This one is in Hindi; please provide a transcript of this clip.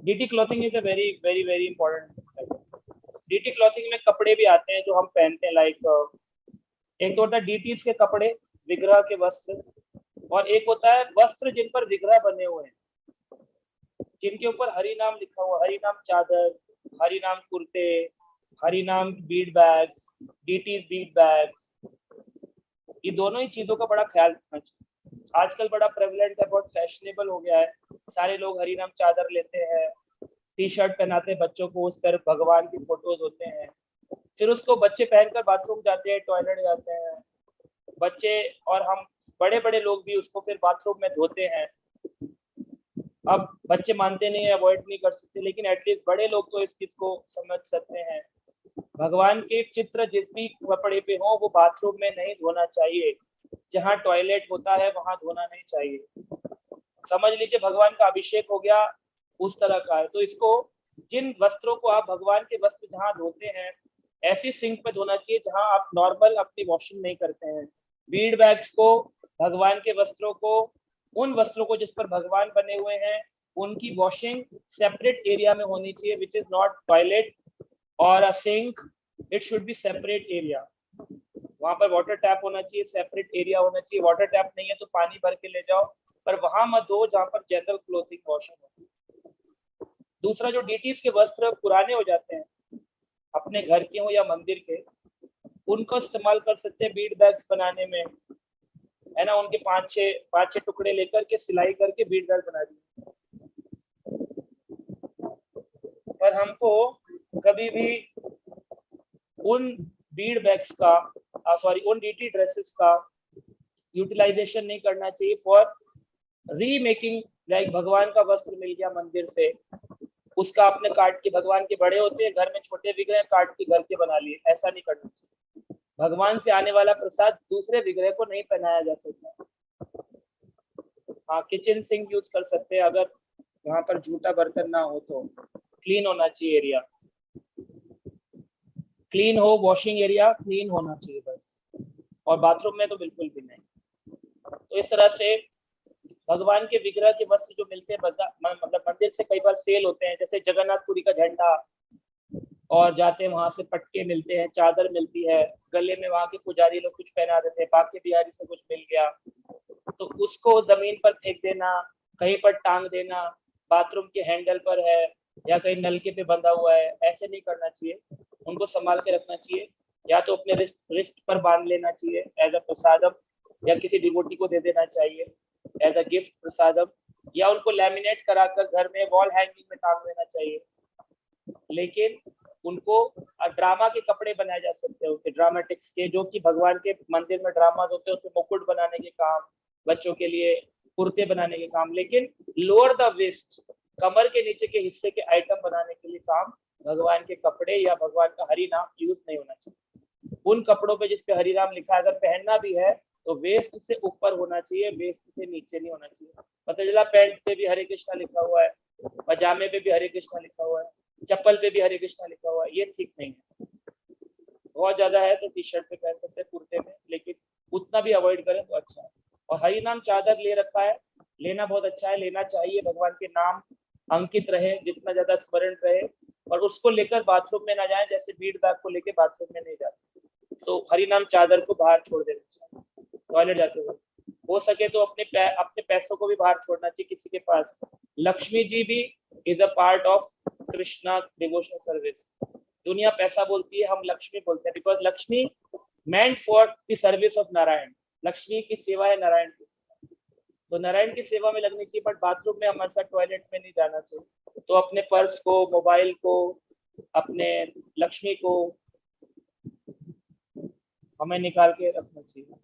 DT clothing is a very very very important. DT clothing में कपड़े भी आते हैं जो हम पहनते हैं, लाइक एक तो होता है डीटीज के कपड़े, विग्रह के वस्त्र, और एक होता है वस्त्र जिन पर विग्रह बने हुए हैं, जिनके ऊपर हरि नाम लिखा हुआ, हरि नाम चादर, हरि नाम कुर्ते, हरि नाम Beed bags, deities Beed bags. ये दोनों ही चीजों का बड़ा ख्याल रखना चाहिए। आजकल बड़ा प्रेवलेंट है, बहुत फैशनेबल हो गया है, सारे लोग हरि नाम चादर लेते हैं, टी शर्ट पहनाते हैं बच्चों को, उस पर भगवान की फोटोज होते हैं, फिर उसको बच्चे पहनकर बाथरूम जाते हैं, टॉयलेट जाते हैं बच्चे, और हम बड़े बड़े लोग भी उसको फिर बाथरूम में धोते हैं। अब बच्चे मानते नहीं, अवॉइड नहीं कर सकते, लेकिन एटलीस्ट बड़े लोग तो इस चीज को समझ सकते हैं। भगवान के चित्र जिस भी कपड़े पे हो वो बाथरूम में नहीं धोना चाहिए, जहाँ टॉयलेट होता है वहां धोना नहीं चाहिए। समझ लीजिए भगवान का अभिषेक हो गया, उस तरह का है, तो इसको, जिन वस्त्रों को आप भगवान के वस्त्र जहाँ धोते हैं, ऐसी सिंक पे धोना चाहिए जहाँ आप नॉर्मल अपनी वॉशिंग नहीं करते हैं। बीड बैग्स को, भगवान के वस्त्रों को, उन वस्त्रों को जिस पर भगवान बने हुए हैं, उनकी वॉशिंग सेपरेट एरिया में होनी चाहिए, विच इज नॉट टॉयलेट और a sink. It should be separate area. वहां पर वाटर टैप होना चाहिए, सेपरेट एरिया होना चाहिए। वाटर टैप नहीं है तो पानी भर के ले जाओ, पर वहां मत धो जहां पर जनरल क्लोथिंग वॉशिंग होती है। दूसरा, जो डीटीज के वस्त्र पुराने हो जाते हैं, अपने घर के हो या मंदिर के, उनको इस्तेमाल कर सकते हैं बीड बैग्स बनाने में, है ना। उनके पांच छह टुकड़े लेकर के सिलाई करके बीड बैग बना दिए। पर हमको कभी भी उन बीड बैग्स का, सॉरी, उन डीटी ड्रेसेस का यूटिलाइजेशन नहीं करना चाहिए फॉर रीमेकिंग। लाइक भगवान का वस्त्र मिल गया मंदिर से, उसका आपने काट के, भगवान के बड़े होते हैं घर में, छोटे विग्रह काट के घर के बना लिए, ऐसा नहीं करना चाहिए। भगवान से आने वाला प्रसाद दूसरे विग्रह को नहीं पहनाया जा सकता। हाँ, किचन सिंक यूज कर सकते हैं अगर वहां पर झूठा बर्तन ना हो तो। क्लीन होना चाहिए एरिया, क्लीन हो, वॉशिंग एरिया क्लीन होना चाहिए बस, और बाथरूम में तो बिल्कुल भी नहीं। तो इस तरह से भगवान के विग्रह के वस्त्र जो मिलते हैं मतलब मंदिर से कई बार सेल होते हैं, जैसे जगन्नाथपुरी का झंडा, और जाते हैं वहां से पटके मिलते हैं, चादर मिलती है, गले में वहां के पुजारी लोग कुछ पहना देते हैं, बाकी बिहारी से कुछ मिल गया, तो उसको जमीन पर फेंक देना, कहीं पर टांग देना, बाथरूम के हैंडल पर है या कहीं नलके पे बंधा हुआ है, ऐसे नहीं करना चाहिए। उनको संभाल के रखना चाहिए, या तो अपने रिस्ट पर बांध लेना चाहिए एज अ प्रसादम, या किसी डिवोटी को दे देना चाहिए एज अ गिफ्ट प्रसादम, या उनको लैमिनेट कराकर घर में वॉल हैंगिंग में टांग देना चाहिए। लेकिन उनको ड्रामा के कपड़े बनाए जा सकते हैं, उनके ड्रामेटिक्स के, जो कि भगवान के मंदिर में ड्रामा होते हैं, उसमें मुकुट बनाने के काम, बच्चों के लिए कुर्ते बनाने के काम, लेकिन लोअर द वेस्ट, कमर के नीचे के हिस्से के आइटम बनाने के लिए काम भगवान के कपड़े या भगवान का हरि नाम यूज नहीं होना चाहिए। उन कपड़ों पे जिसपे हरि नाम लिखा है अगर पहनना भी है तो वेस्ट से ऊपर होना चाहिए, वेस्ट से नीचे नहीं होना चाहिए। पता चला पैंट पे भी हरे कृष्णा लिखा हुआ है, पजामे पे भी हरे कृष्णा लिखा हुआ है, चप्पल पे भी हरे कृष्णा लिखा हुआ है, ये ठीक नहीं है। बहुत ज्यादा है तो टी शर्ट पे पहन सकते हैं, कुर्ते में, लेकिन उतना भी अवॉइड करें तो अच्छा है। और हरि नाम चादर ले रखा है, लेना बहुत अच्छा है, लेना चाहिए, भगवान के नाम अंकित रहे, जितना ज्यादा स्मरण रहे, और उसको लेकर बाथरूम में ना जाए, जैसे बीड बैग को लेकर बाथरूम में नहीं जाते। तो हरि नाम चादर को बाहर छोड़ देना चाहिए टॉयलेट जाते हुए। हो सके तो अपने पैसों को भी बाहर छोड़ना चाहिए किसी के पास। लक्ष्मी जी भी is a part of Krishna devotional service. दुनिया पैसा बोलती है, हम लक्ष्मी बोलते हैं, because Lakshmi meant for the service of Narayan. Lakshmi की सेवा है नारायण की सेवा, तो नारायण की सेवा में लगनी चाहिए, बट बाथरूम में हमेशा टॉयलेट में नहीं जाना चाहिए। तो अपने पर्स को, मोबाइल को, अपने लक्ष्मी को हमें निकाल के रखना चाहिए।